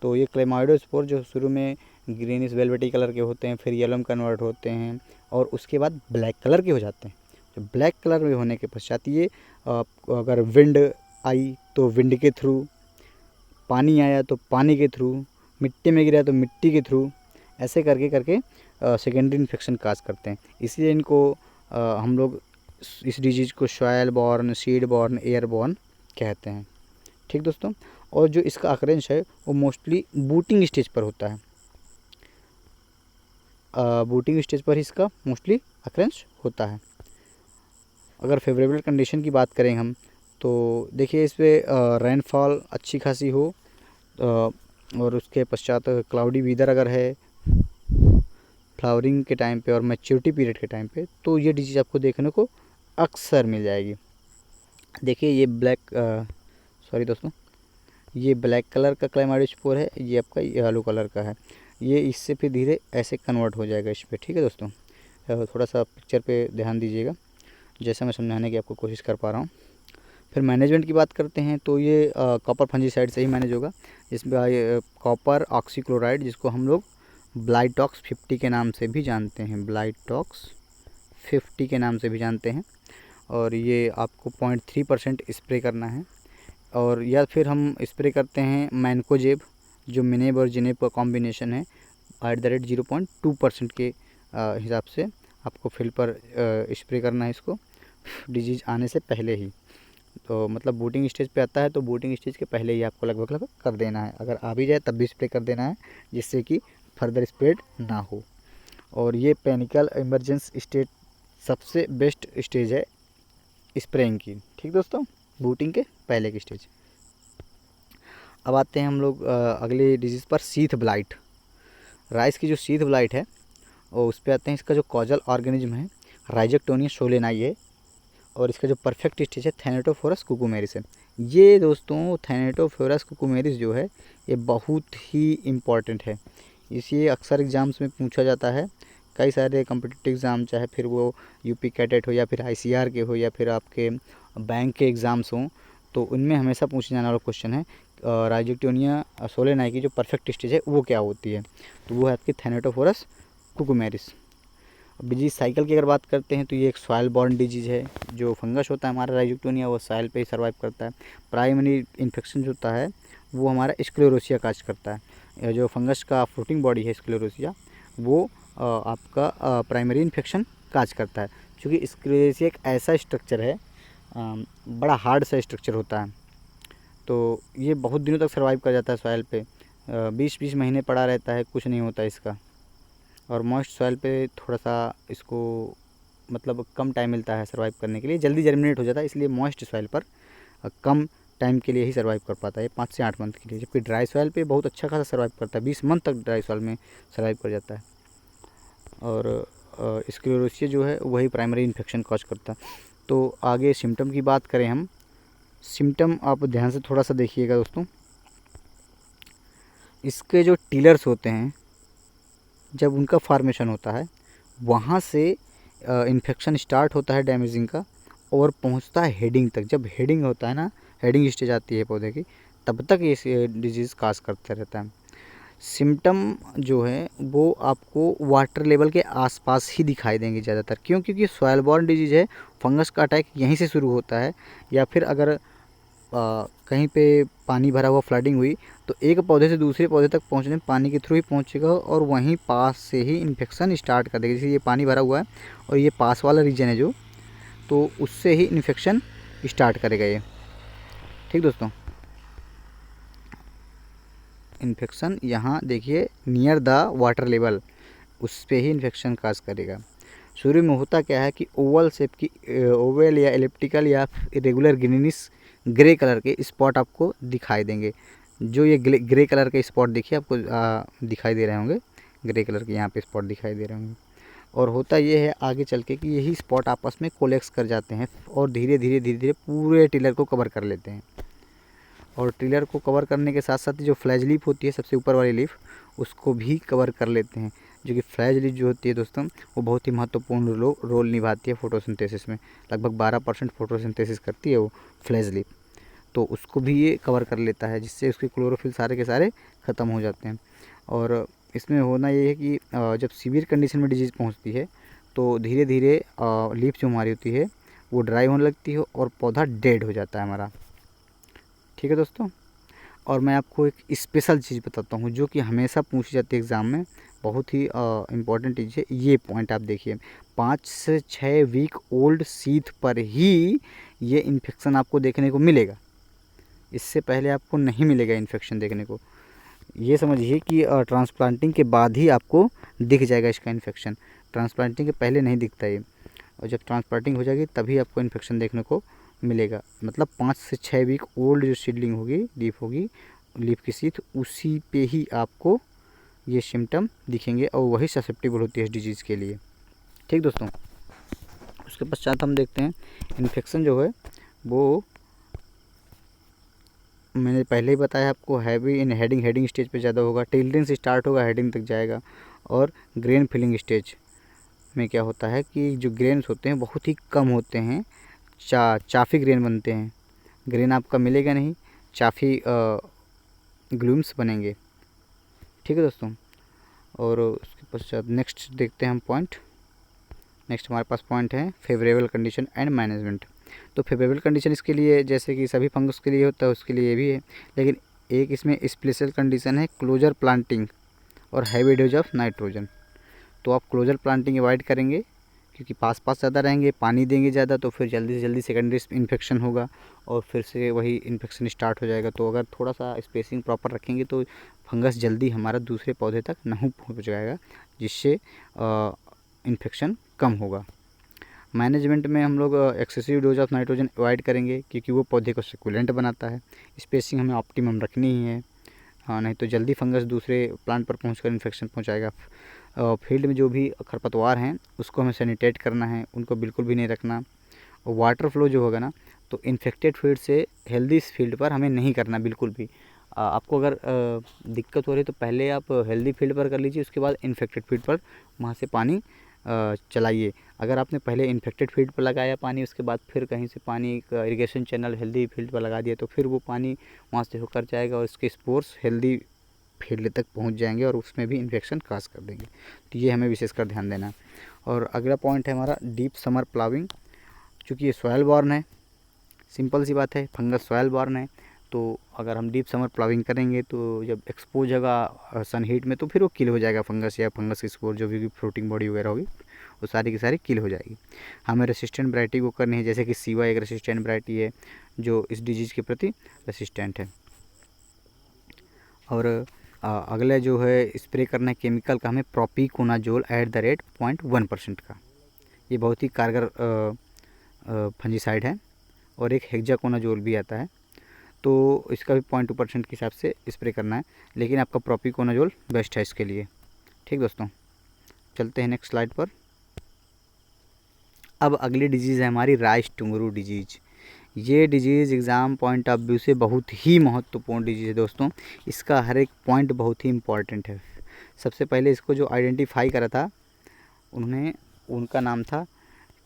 तो ये क्लेमाइडोस्पोर जो शुरू में ग्रीनिश वेलवेटी कलर के होते हैं, फिर येलो में कन्वर्ट होते हैं और उसके बाद ब्लैक कलर के हो जाते हैं। तो ब्लैक कलर में होने के पश्चात ये अगर विंड आई तो विंड के थ्रू, पानी आया तो पानी के थ्रू, मिट्टी में गिरा तो मिट्टी के थ्रू, ऐसे करके करके सेकेंडरी इन्फेक्शन काज करते हैं। इसलिए इनको हम लोग इस डिजीज़ को soil born, seed born, air born कहते हैं। ठीक दोस्तों, और जो इसका अकरेंस है वो मोस्टली बूटिंग स्टेज पर होता है। बूटिंग स्टेज पर ही इसका मोस्टली अकरेंस होता है। अगर फेवरेबल कंडीशन की बात करें हम तो देखिए इस पर रेनफॉल अच्छी खासी हो और उसके पश्चात क्लाउडी वेदर अगर है फ्लावरिंग के टाइम पे और मैच्योरिटी पीरियड के टाइम पे, तो ये डिजीज़ आपको देखने को अक्सर मिल जाएगी। देखिए ये सॉरी दोस्तों, ये ब्लैक कलर का क्लाइमाइडोस्पोर है, ये आपका येलो कलर का है। ये इससे फिर धीरे ऐसे कन्वर्ट हो जाएगा इस पर। ठीक है दोस्तों, थोड़ा सा पिक्चर पे ध्यान दीजिएगा, जैसे मैं समझाने की आपको कोशिश कर पा रहा हूँ। फिर मैनेजमेंट की बात करते हैं तो ये कॉपर फंजीसाइड से ही मैनेज होगा। इसमें कॉपर ऑक्सीक्लोराइड, जिसको हम लोग ब्लाइटॉक्स 50 के नाम से भी जानते हैं, ब्लाइटॉक्स 50 के नाम से भी जानते हैं। और ये आपको 0.3% स्प्रे करना है। और या फिर हम स्प्रे करते हैं मैनकोजेब, जो मिनेब और जिनेब का कॉम्बिनेशन है, @0.2% के हिसाब से आपको फील्ड पर स्प्रे करना है इसको डिजीज़ आने से पहले ही। तो मतलब बूटिंग स्टेज पे आता है तो बूटिंग स्टेज के पहले ही आपको लगभग कर देना है। अगर आ भी जाए तब भी स्प्रे कर देना है, जिससे कि फर्दर स्प्रेड ना हो। और ये पैनिकल इमरजेंसी स्टेज सबसे बेस्ट स्टेज है स्प्रेइंग की। ठीक दोस्तों, बूटिंग के पहले की स्टेज। अब आते हैं हम लोग अगले डिजीज़ पर, सीथ ब्लाइट। राइस की जो सीथ ब्लाइट है और उस पर आते हैं। इसका जो कॉजल ऑर्गेनिज्म है राइजोक्टोनिया सोलेनाई है और इसका जो परफेक्ट स्टेज है थैनेटोफोरस कुकुमेरिस है। ये दोस्तों थैनेटोफोरस कुकुमेरिस जो है ये बहुत ही इम्पॉर्टेंट है। इसे अक्सर एग्ज़ाम्स में पूछा जाता है। कई सारे कम्पिटिटिव एग्ज़ाम, चाहे फिर वो यूपी कैडेट हो या फिर आईसीआर के हो या फिर आपके बैंक के एग्ज़ाम्स हों, तो उनमें हमेशा पूछे जाने वाला क्वेश्चन है राइजोक्टोनिया सोलेनाई की जो परफेक्ट स्टेज है वो क्या होती है। तो वो है आपकी थैनेटोफोरस कुकुमेरिस। डिजीज साइकिल की अगर बात करते हैं तो ये एक सॉयल बॉर्न डिजीज़ है। जो फंगस होता है हमारा राइजोक्टोनिया, वो सॉयल पे ही सर्वाइव करता है। प्राइमरी इन्फेक्शन जो होता है वो हमारा स्क्लेरोसिया काज करता है। जो फंगस का फ्रूटिंग बॉडी है स्क्लेरोसिया, वो आपका प्राइमरी इन्फेक्शन काज करता है। क्योंकि स्क्लेरोसिया एक ऐसा स्ट्रक्चर है, बड़ा हार्ड सा स्ट्रक्चर होता है, तो ये बहुत दिनों तक सर्वाइव कर जाता है सॉयल पे। 20-20 महीने पड़ा रहता है, कुछ नहीं होता इसका। और मॉइस्ट सॉइल पे थोड़ा सा इसको मतलब कम टाइम मिलता है सर्वाइव करने के लिए, जल्दी जर्मिनेट हो जाता है, इसलिए मॉइस्ट सॉइल पर कम टाइम के लिए ही सर्वाइव कर पाता है, 5 से 8 मंथ के लिए। जबकि ड्राई सॉइल पे बहुत अच्छा खासा सर्वाइव करता है, 20 मंथ तक ड्राई सॉइल में सर्वाइव कर जाता है। और स्क्लेरोसिया जो है वही प्राइमरी इन्फेक्शन कॉज करता है। तो आगे सिम्टम की बात करें हम, सिम्टम आप ध्यान से थोड़ा सा देखिएगा दोस्तों। इसके जो टिलर्स होते हैं, जब उनका फॉर्मेशन होता है वहाँ से इन्फेक्शन स्टार्ट होता है डैमेजिंग का और पहुँचता है हेडिंग तक। जब हेडिंग होता है ना, हेडिंग स्टेज आती है पौधे की, तब तक ये डिजीज़ काज करता रहता है। सिम्टम जो है वो आपको वाटर लेवल के आसपास ही दिखाई देंगे ज़्यादातर। क्यों? क्योंकि सॉयल बॉर्न डिजीज़ है, फंगस का अटैक यहीं से शुरू होता है। या फिर अगर कहीं पे पानी भरा हुआ फ्लडिंग हुई तो एक पौधे से दूसरे पौधे तक पहुंचने पानी के थ्रू ही पहुंचेगा और वहीं पास से ही इन्फेक्शन स्टार्ट कर देगा। जैसे ये पानी भरा हुआ है और ये पास वाला रीजन है जो, तो उससे ही इन्फेक्शन स्टार्ट करेगा ये। ठीक दोस्तों, इन्फेक्शन यहाँ देखिए नियर द वाटर लेवल, उस पर ही इन्फेक्शन काज करेगा। शुरू में होता क्या है कि ओवल शेप की, ओवल या एलिप्टिकल या इरेगुलर ग्रीनिश ग्रे कलर के स्पॉट आपको दिखाई देंगे। जो ये ग्रे कलर के स्पॉट देखिए आपको दिखाई दे रहे होंगे, ग्रे कलर के यहाँ पे स्पॉट दिखाई दे रहे होंगे। और होता ये है आगे चल के कि यही स्पॉट आपस में कोलेक्स कर जाते हैं और धीरे धीरे पूरे टिलर को कवर कर लेते हैं। और टिलर को कवर करने के साथ साथ जो फ्लैज लीफ होती है, सबसे ऊपर वाली लीफ, उसको भी कवर कर लेते हैं। जो कि फ्लैज लीफ जो होती है दोस्तों, वो बहुत ही महत्वपूर्ण रोल निभाती है फोटोसिंथेसिस में। लगभग 12% फोटोसिंथेसिस करती है वो फ्लैज लीफ, तो उसको भी ये कवर कर लेता है, जिससे उसके क्लोरोफिल सारे के सारे ख़त्म हो जाते हैं। और इसमें होना ये है कि जब सीवियर कंडीशन में डिजीज़ पहुंचती है तो धीरे धीरे लीफ जो हमारी होती है वो ड्राई होने लगती है और पौधा डेड हो जाता है हमारा। ठीक है दोस्तों। और मैं आपको एक स्पेशल चीज़ बताता हूँ जो कि हमेशा पूछी जाती है एग्ज़ाम में, बहुत ही इम्पॉर्टेंट चीज़ है। ये पॉइंट आप देखिए, 5 से 6 वीक ओल्ड सीड पर ही ये इन्फेक्शन आपको देखने को मिलेगा, इससे पहले आपको नहीं मिलेगा इन्फेक्शन देखने को। ये समझिए कि ट्रांसप्लांटिंग के बाद ही आपको दिख जाएगा इसका इन्फेक्शन, ट्रांसप्लांटिंग के पहले नहीं दिखता ये, और जब ट्रांसप्लांटिंग हो जाएगी तभी आपको इन्फेक्शन देखने को मिलेगा। मतलब 5 से 6 वीक ओल्ड जो सीडलिंग होगी, लीफ होगी, लीफ की सीथ, उसी पे ही आपको ये सिम्टम दिखेंगे और वही ससेप्टेबल होती है इस डिजीज़ के लिए। ठीक दोस्तों। उसके पश्चात हम देखते हैं इन्फेक्शन जो है वो मैंने पहले ही बताया आपको, हैवी इन हेडिंग स्टेज पे ज़्यादा होगा, टेलरिंग से स्टार्ट होगा, हेडिंग तक जाएगा। और ग्रेन फिलिंग स्टेज में क्या होता है कि जो ग्रेन्स होते हैं बहुत ही कम होते हैं, चाफ़ी ग्रेन बनते हैं, ग्रेन आपका मिलेगा नहीं, चाफ़ी ग्लूम्स बनेंगे। ठीक है दोस्तों। और उसके पश्चात नेक्स्ट देखते हैं हम पॉइंट। नेक्स्ट हमारे पास पॉइंट है फेवरेबल कंडीशन एंड मैनेजमेंट। तो फेवरेबल कंडीशन इसके लिए जैसे कि सभी फंगस के लिए होता है उसके लिए भी है, लेकिन एक इसमें स्पेशल कंडीशन है क्लोजर प्लांटिंग और हैवी डोज ऑफ नाइट्रोजन। तो आप क्लोजर प्लांटिंग अवॉइड करेंगे क्योंकि पास ज़्यादा रहेंगे, पानी देंगे ज़्यादा, तो फिर जल्दी से जल्दी सेकेंडरी इन्फेक्शन होगा और फिर से वही इन्फेक्शन स्टार्ट हो जाएगा। तो अगर थोड़ा सा स्पेसिंग प्रॉपर रखेंगे तो फंगस जल्दी हमारा दूसरे पौधे तक नहीं पहुँच जाएगा, जिससे इन्फेक्शन कम होगा। मैनेजमेंट में हम लोग excessive dose of nitrogen avoid करेंगे क्योंकि वो पौधे को सक्यूलेंट बनाता है। स्पेसिंग हमें ऑप्टिमम रखनी ही है, हाँ, नहीं तो जल्दी फंगस दूसरे प्लांट पर पहुंचकर इन्फेक्शन पहुंचाएगा। फील्ड में जो भी खरपतवार हैं उसको हमें सैनिटेट करना है, उनको बिल्कुल भी नहीं रखना। और वाटर फ्लो जो होगा ना, तो इन्फेक्टेड फील्ड से हेल्दी फील्ड पर हमें नहीं करना बिल्कुल भी। आपको अगर दिक्कत हो रही है तो पहले आप हेल्दी फील्ड पर कर लीजिए, उसके बाद इन्फेक्टेड फील्ड पर वहाँ से पानी चलाइए। अगर आपने पहले इन्फेक्टेड फील्ड पर लगाया पानी, उसके बाद फिर कहीं से पानी का इरिगेशन चैनल हेल्दी फील्ड पर लगा दिया, तो फिर वो पानी वहाँ से होकर जाएगा और उसके स्पोर्स हेल्दी फील्ड तक पहुँच जाएंगे और उसमें भी इन्फेक्शन काज कर देंगे। तो ये हमें विशेषकर ध्यान देना है। और अगला पॉइंट है हमारा डीप समर प्लाविंग। चूँकि ये सॉयल बॉर्न है, सिंपल सी बात है, फंगस सॉयल बॉर्न है, तो अगर हम डीप समर प्लाविंग करेंगे तो जब एक्सपोज होगा सन हीट में तो फिर वो किल हो जाएगा फंगस, या फंगस की स्पोर जो भी फ्रूटिंग बॉडी वगैरह होगी वो सारी की सारी किल हो जाएगी। हमें रेसिस्टेंट वैरायटी को करनी है, जैसे कि सीवा एक रेसिस्टेंट वैरायटी है जो इस डिजीज़ के प्रति रेसिस्टेंट है। और अगला जो है स्प्रे करना है केमिकल का, हमें प्रोपिकोनाजोल @0.1% का, ये बहुत ही कारगर फंजीसाइड है। और एक हेक्साकोनाजोल भी आता है, तो इसका भी 0.2% के हिसाब से स्प्रे करना है, लेकिन आपका प्रोपिकोनाजोल बेस्ट है इसके लिए। ठीक दोस्तों, चलते हैं नेक्स्ट स्लाइड पर। अब अगली डिजीज़ है हमारी राइस टुंगरू डिजीज़। ये disease exam point of view से बहुत ही महत्वपूर्ण डिजीज़ है दोस्तों, इसका हर एक पॉइंट बहुत ही इम्पॉर्टेंट है। सबसे पहले इसको जो आइडेंटिफाई करा था उनका नाम था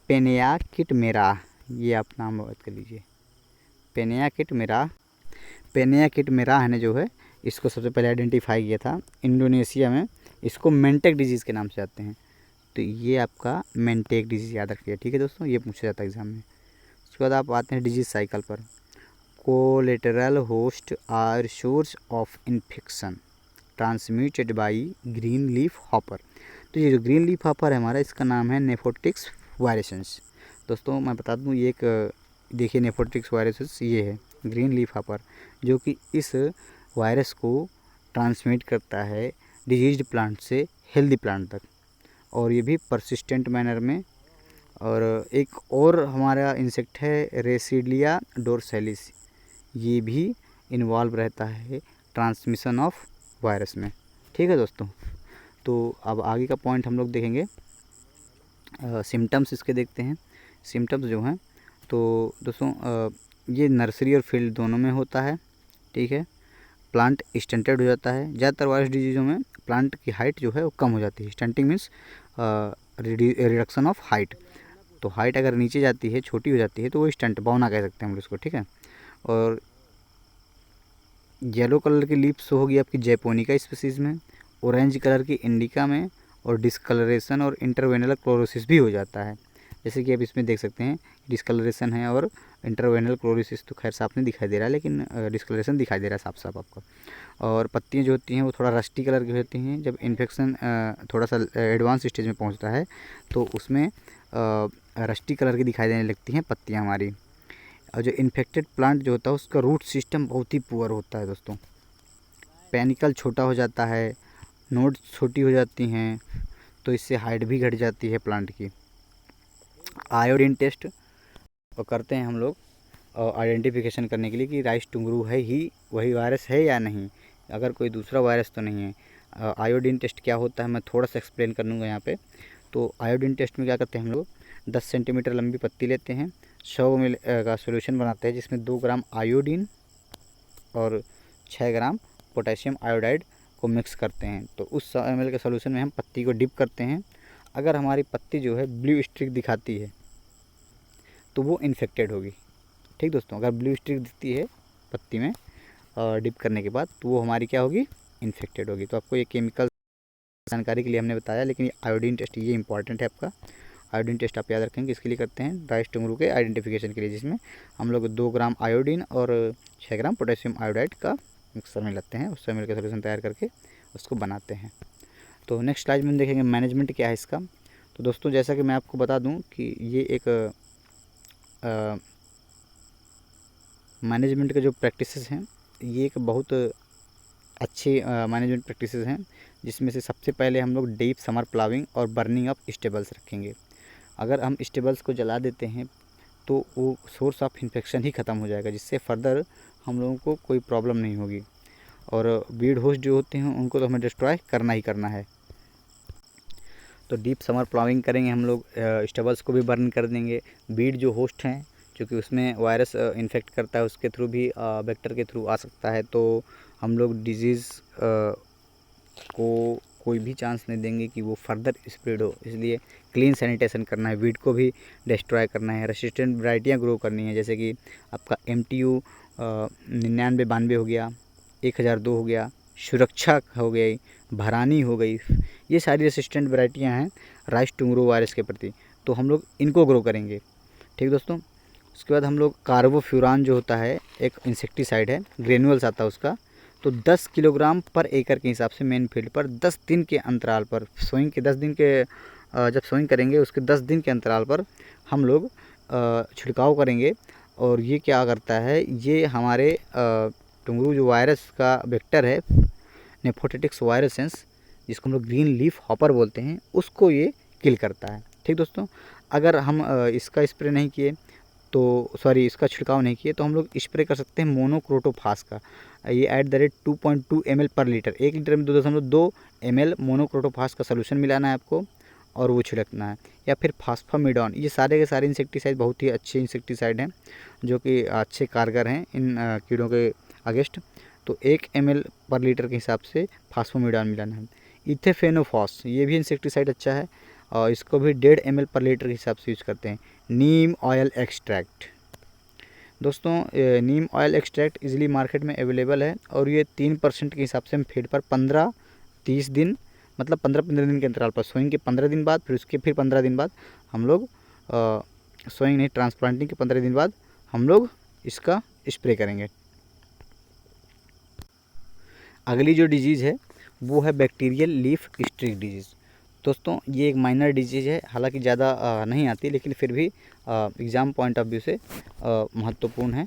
पेनिया किटमेरा, ये आप नाम बात कर लीजिए, पेनिया किटमेरा ने जो है इसको सबसे पहले आइडेंटिफाई किया था इंडोनेशिया में। इसको मेंटेक डिजीज़ के नाम से आते हैं, तो ये आपका मेंटेक डिजीज़ याद रखिए। ठीक है दोस्तों, ये पूछा जाता है एग्ज़ाम में। उसके बाद आप आते हैं डिजीज़ साइकिल पर। Collateral host are source of infection transmitted by green leaf hopper. तो ये जो ग्रीन लीफ हॉपर है हमारा, इसका नाम है नेफोटिक्स वायरसेंस। दोस्तों मैं बता दूं, ये एक देखिए नेफोटिक्स वायरसेंस ये है ग्रीन लीफ हॉपर, जो कि इस वायरस को ट्रांसमिट करता है डिजीज्ड प्लांट से हेल्दी प्लांट तक, और ये भी परसिस्टेंट मैनर में। और एक और हमारा इंसेक्ट है रेसिडिया डोरसेलिस, ये भी इन्वॉल्व रहता है ट्रांसमिशन ऑफ वायरस में। ठीक है दोस्तों, तो अब आगे का पॉइंट हम लोग देखेंगे, सिम्टम्स इसके देखते हैं। सिम्टम्स जो हैं तो दोस्तों ये नर्सरी और फील्ड दोनों में होता है। ठीक है, प्लांट स्टंटेड हो जाता है। ज़्यादातर वायरस डिजीज़ों में प्लांट की हाइट जो है वो कम हो जाती है। Stunting means reduction of height, तो हाइट अगर नीचे जाती है, छोटी हो जाती है, तो वो स्टंट बौना कह सकते हैं हम उसको। ठीक है, और येलो कलर की लीप्स होगी आपकी जैपोनिका स्पीसीज़ में, ऑरेंज कलर की इंडिका में और डिस्कलरेशन और इंटरवेनल क्लोरोसिस भी हो जाता है। जैसे कि आप इसमें देख सकते हैं डिस्कलरेशन है और इंटरवेनल क्लोरोसिस तो खैर साफ नहीं दिखाई दे रहा है, लेकिन डिस्कलरेशन दिखाई दे रहा है साफ साफ आपको। और पत्तियाँ जो होती हैं वो थोड़ा रस्टी कलर की होती हैं। जब इन्फेक्शन थोड़ा सा एडवांस स्टेज में पहुंचता है तो उसमें रस्टी कलर की दिखाई देने लगती हैं पत्तियाँ हमारी। और जो इन्फेक्टेड प्लांट जो होता है उसका रूट सिस्टम बहुत ही पुअर होता है दोस्तों। पेनिकल छोटा हो जाता है, नोड छोटी हो जाती हैं, तो इससे हाइट भी घट जाती है प्लांट की। आयोडीन टेस्ट करते हैं हम लोग आइडेंटिफिकेशन करने के लिए कि राइस टुंगरू है ही वही वायरस है या नहीं, अगर कोई दूसरा वायरस तो नहीं है। आयोडीन टेस्ट क्या होता है मैं थोड़ा सा एक्सप्लेन कर लूँगा यहाँ पे। तो आयोडीन टेस्ट में क्या करते हैं हम लोग 10 सेंटीमीटर लंबी पत्ती लेते हैं, 100 मिली का सोल्यूशन बनाते हैं जिसमें 2 ग्राम आयोडीन और 6 ग्राम पोटेशियम आयोडाइड को मिक्स करते हैं। तो उस 100 ml के सोल्यूशन में हम पत्ती को डिप करते हैं। अगर हमारी पत्ती जो है ब्लू स्ट्रिक दिखाती है तो वो इन्फेक्टेड होगी। ठीक दोस्तों, अगर ब्लू स्ट्रिक दिखती है पत्ती में डिप करने के बाद तो वो हमारी क्या होगी, इन्फेक्टेड होगी। तो आपको ये केमिकल जानकारी के लिए हमने बताया, लेकिन आयोडीन टेस्ट ये इंपॉर्टेंट है आपका। आयोडीन टेस्ट आप याद रखेंगे इसके लिए करते हैं राइस टुंगरू के आइडेंटिफिकेशन के लिए, जिसमें हम लोग 2 ग्राम आयोडीन और 6 ग्राम पोटेशियम आयोडाइड का मिक्सर में लेते हैं, उससे मिलकर सोल्यूशन तैयार करके उसको बनाते हैं। तो नेक्स्ट स्लाइड में देखेंगे मैनेजमेंट क्या है इसका। तो दोस्तों जैसा कि मैं आपको बता दूं कि ये एक मैनेजमेंट के जो प्रैक्टिसेस हैं ये एक बहुत अच्छे मैनेजमेंट प्रैक्टिसेस हैं, जिसमें से सबसे पहले हम लोग डीप समर प्लाविंग और बर्निंग ऑफ स्टेबल्स रखेंगे। अगर हम स्टेबल्स को जला देते हैं तो वो सोर्स ऑफ इन्फेक्शन ही ख़त्म हो जाएगा, जिससे फर्दर हम लोगों को कोई प्रॉब्लम नहीं होगी। और वीड होस्ट जो होते हैं उनको तो हमें डिस्ट्रॉय करना ही करना है। तो डीप समर प्लाविंग करेंगे हम लोग, स्टेबल्स को भी बर्न कर देंगे। वीड जो होस्ट हैं क्योंकि उसमें वायरस इन्फेक्ट करता है, उसके थ्रू भी वेक्टर के थ्रू आ सकता है, तो हम लोग डिजीज़ को कोई भी चांस नहीं देंगे कि वो फर्दर स्प्रेड हो, इसलिए क्लीन सैनिटेशन करना है, वीड को भी डिस्ट्रॉय करना है। रेसिस्टेंट वैरायटियाँ ग्रो करनी है, जैसे कि आपका MTU 9992 हो गया, 1002 हो गया, सुरक्षा हो गई, भरानी हो गई, ये सारी रेसिस्टेंट वैरायटियाँ हैं राइस टुंगरू वायरस के प्रति, तो हम लोग इनको ग्रो करेंगे। ठीक दोस्तों, उसके बाद हम लोग कार्बोफ्यूरान जो होता है एक इंसेक्टिसाइड है, ग्रेनुअल्स आता है उसका, तो 10 किलोग्राम पर एकड़ के हिसाब से मेन फील्ड पर 10 दिन के अंतराल पर, सोइंग के 10 दिन के जब सोइंग करेंगे उसके 10 दिन के अंतराल पर हम लोग छिड़काव करेंगे। और ये क्या करता है, ये हमारे टुंगरू जो वायरस का वेक्टर है नेफोटेटिक्स वायरसेंस, जिसको हम लोग ग्रीन लीफ हॉपर बोलते हैं, उसको ये किल करता है। ठीक दोस्तों, अगर हम इसका स्प्रे नहीं किए तो इसका छिड़काव नहीं किए तो हम लोग स्प्रे कर सकते हैं मोनोक्रोटोफास का, ये @2.2 ml पर लीटर, 1 लीटर में 2.2 ml मोनोक्रोटोफास का सोल्यूशन मिलाना है आपको और वो छिड़कना है। या फिर फास्फामिडॉन, ये सारे के सारे इंसेक्टिसाइड बहुत ही अच्छे इंसेक्टिसाइड हैं जो कि अच्छे कारगर हैं इन कीड़ों के अगेंस्ट। तो 1 ml पर लीटर के हिसाब से फास्फामिडॉन मिलाना है। इथेफेनोफॉस, ये भी इंसेक्टिसाइड अच्छा है और इसको भी 1.5 ml पर लीटर के हिसाब से यूज़ करते हैं। नीम ऑयल एक्सट्रैक्ट, दोस्तों नीम ऑयल एक्सट्रैक्ट इजीली मार्केट में अवेलेबल है और ये 3% के हिसाब से हम फीड पर 15-30 दिन, मतलब 15-15 दिन के अंतराल पर, सोइंग के 15 दिन बाद, फिर उसके फिर 15 दिन बाद हम लोग सोइंग नहीं, ट्रांसप्लांटिंग के 15 दिन बाद हम लोग इसका स्प्रे करेंगे। अगली जो डिजीज़ है वो है बैक्टीरियल लीफ स्ट्रिक डिजीज़। दोस्तों ये एक माइनर डिजीज़ है, हालांकि ज़्यादा नहीं आती, लेकिन फिर भी एग्ज़ाम पॉइंट ऑफ व्यू से महत्वपूर्ण है।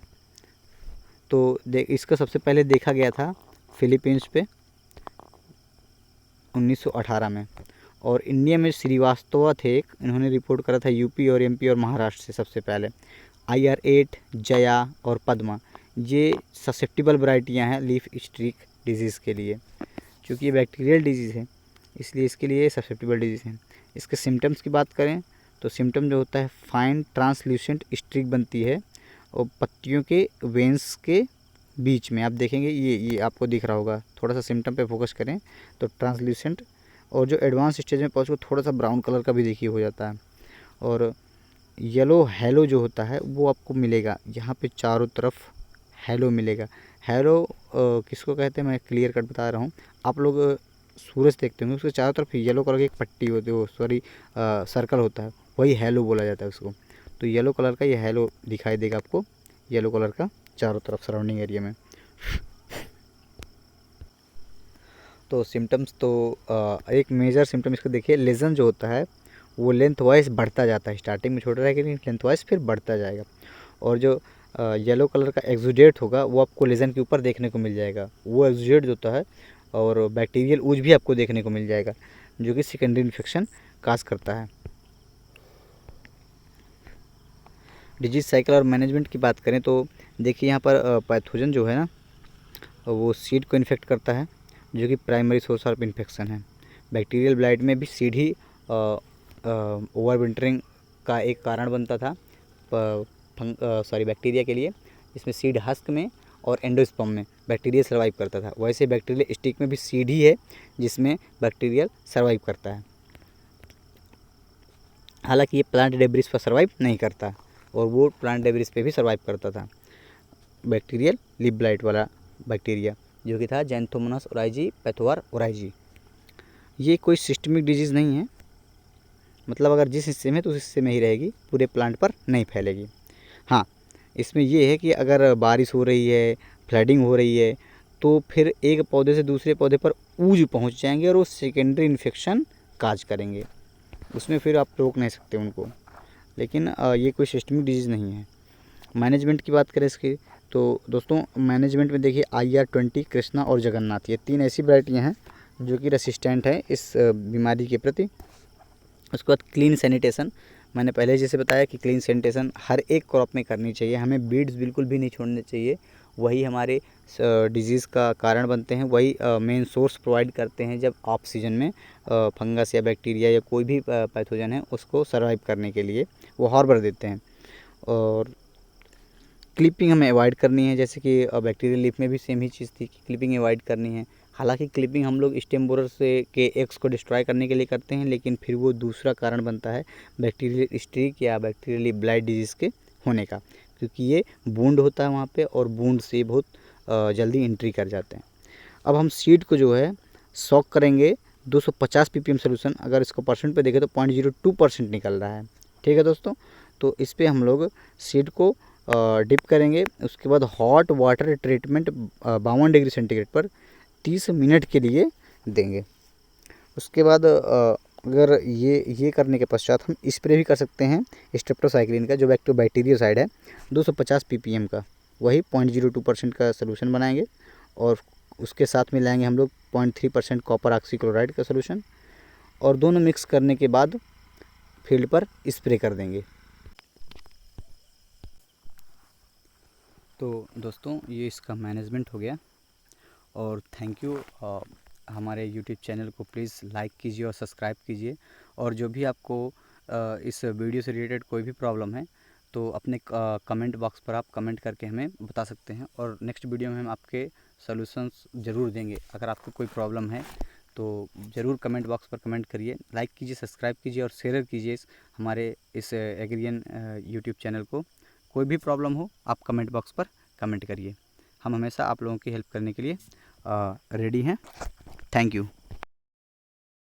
तो इसका सबसे पहले देखा गया था फिलीपींस पे 1918 में, और इंडिया में श्रीवास्तव थे एक, इन्होंने रिपोर्ट करा था यूपी और MP और महाराष्ट्र से सबसे पहले। IR8, जया और पद्मा, ये ससेप्टिबल वैरायटियाँ हैं लीफ स्ट्रिक डिजीज़ के लिए। क्योंकि ये बैक्टीरियल डिजीज़ है इसलिए इसके लिए ससेप्टिबल डिजीज़ है। इसके सिम्टम्स की बात करें तो सिम्टम जो होता है, फाइन ट्रांसल्यूसेंट स्ट्रिक बनती है और पत्तियों के वेंस के बीच में आप देखेंगे ये आपको दिख रहा होगा। थोड़ा सा सिम्टम पे फोकस करें तो ट्रांसल्यूसेंट, और जो एडवांस स्टेज में पहुँच थोड़ा सा ब्राउन कलर का भी देखिए हो जाता है। और येलो हैलो जो होता है वो आपको मिलेगा, यहाँ पे चारों तरफ हैलो मिलेगा। हैलो किसको कहते हैं मैं क्लियर कट बता रहा हूँ, आप लोग सूरज देखते होंगे उसके चारों तरफ येलो कलर की एक पट्टी होती है, वो सॉरी सर्कल होता है, वही हैलो बोला जाता है उसको। तो येलो कलर का ये हैलो दिखाई देगा आपको, येलो कलर का चारों तरफ सराउंडिंग एरिया में। तो सिम्टम्स तो एक मेजर सिम्टम इसका देखिए, लेजन जो होता है वो लेंथ वाइज बढ़ता जाता है, स्टार्टिंग में छोटा रहेगा लेकिन लेंथ वाइज फिर बढ़ता जाएगा। और जो येलो कलर का एक्सुडेट होगा वो आपको लेजन के ऊपर देखने को मिल जाएगा, वो एक्सुडेट जो होता है, और बैक्टीरियल ऊज भी आपको देखने को मिल जाएगा जो कि सेकेंडरी इन्फेक्शन काज करता है। डिजीज साइकिल और मैनेजमेंट की बात करें तो देखिए यहाँ पर पैथोजन जो है ना वो सीड को इन्फेक्ट करता है जो कि प्राइमरी सोर्स ऑफ इन्फेक्शन है। बैक्टीरियल ब्लाइट में भी सीड ही ओवर विंटरिंग का एक कारण बनता था बैक्टीरिया के लिए, इसमें सीड हस्क में और एंडोस्पर्म में बैक्टीरिया सर्वाइव करता था। वैसे बैक्टीरियल स्टिक में भी सीड ही है जिसमें बैक्टीरियल सर्वाइव करता है। हालांकि ये प्लांट डेब्रिस पर सर्वाइव नहीं करता, और वो प्लांट डेब्रिस पे भी सर्वाइव करता था बैक्टीरियल लीफ ब्लाइट वाला बैक्टीरिया जो कि था जैंथोमोनास ओराइजी पैथोवार ओराइजी। ये कोई सिस्टमिक डिजीज़ नहीं है, मतलब अगर जिस हिस्से में तो उस हिस्से में ही रहेगी, पूरे प्लांट पर नहीं फैलेगी। हाँ, इसमें ये है कि अगर बारिश हो रही है, फ्लडिंग हो रही है, तो फिर एक पौधे से दूसरे पौधे पर ऊज पहुंच जाएंगे और वो सेकेंडरी इन्फेक्शन काज करेंगे, उसमें फिर आप रोक नहीं सकते उनको। लेकिन ये कोई सिस्टमिक डिजीज़ नहीं है। मैनेजमेंट की बात करें इसकी तो दोस्तों मैनेजमेंट में देखिए IR20, कृष्णा और जगन्नाथ, ये 3 ऐसी वैरायटियाँ हैं जो कि रेसिस्टेंट हैं इस बीमारी के प्रति। उसके बाद क्लीन सैनिटेशन, मैंने पहले जैसे बताया कि क्लीन सैनिटेशन हर एक क्रॉप में करनी चाहिए, हमें बीड्स बिल्कुल भी नहीं छोड़ने चाहिए, वही हमारे डिजीज़ का कारण बनते हैं, वही मेन सोर्स प्रोवाइड करते हैं जब ऑफ सीजन में फंगस या बैक्टीरिया या कोई भी पैथोजन है उसको सर्वाइव करने के लिए वो हार्बर देते हैं। और क्लिपिंग हमें अवॉइड करनी है, जैसे कि बैक्टीरियल लीफ में भी सेम ही चीज़ थी कि क्लिपिंग अवॉइड करनी है। हालांकि क्लिपिंग हम लोग स्टेम बोरर से के एग्स को डिस्ट्रॉय करने के लिए करते हैं, लेकिन फिर वो दूसरा कारण बनता है बैक्टीरियल स्ट्रीक या बैक्टीरियल ब्लाइट डिजीज़ के होने का, क्योंकि ये बूंद होता है वहाँ पे और बूंद से बहुत जल्दी एंट्री कर जाते हैं। अब हम सीड को जो है सॉक करेंगे 250 ppm सोल्यूशन, अगर इसको परसेंट पे देखें तो 0.02% निकल रहा है। ठीक है दोस्तों, तो इस पर हम लोग सीड को डिप करेंगे, उसके बाद hot water treatment 52 degree centigrade पर 30 मिनट के लिए देंगे। उसके बाद अगर ये करने के पश्चात हम स्प्रे भी कर सकते हैं स्ट्रेप्टोसाइक्लिन का जो बैक्टीरियोसाइड है 250 ppm का, वही 0.02% का सोल्यूशन बनाएंगे और उसके साथ में लाएंगे हम लोग 0.3% कॉपर ऑक्सीक्लोराइड का सोल्यूशन, और दोनों मिक्स करने के बाद फील्ड पर स्प्रे कर देंगे। तो दोस्तों ये इसका मैनेजमेंट हो गया, और थैंक यू। हमारे यूट्यूब चैनल को प्लीज़ लाइक कीजिए और सब्सक्राइब कीजिए, और जो भी आपको इस वीडियो से रिलेटेड कोई भी प्रॉब्लम है तो अपने कमेंट बॉक्स पर आप कमेंट करके हमें बता सकते हैं, और नेक्स्ट वीडियो में हम आपके सॉल्यूशंस ज़रूर देंगे। अगर आपको कोई प्रॉब्लम है तो ज़रूर कमेंट बॉक्स पर कमेंट करिए, लाइक कीजिए, सब्सक्राइब कीजिए और शेयर कीजिए हमारे इस एग्रियन यूट्यूब चैनल को। कोई भी प्रॉब्लम हो आप कमेंट बॉक्स पर कमेंट करिए, हम हमेशा आप लोगों की हेल्प करने के लिए रेडी हैं। Thank you.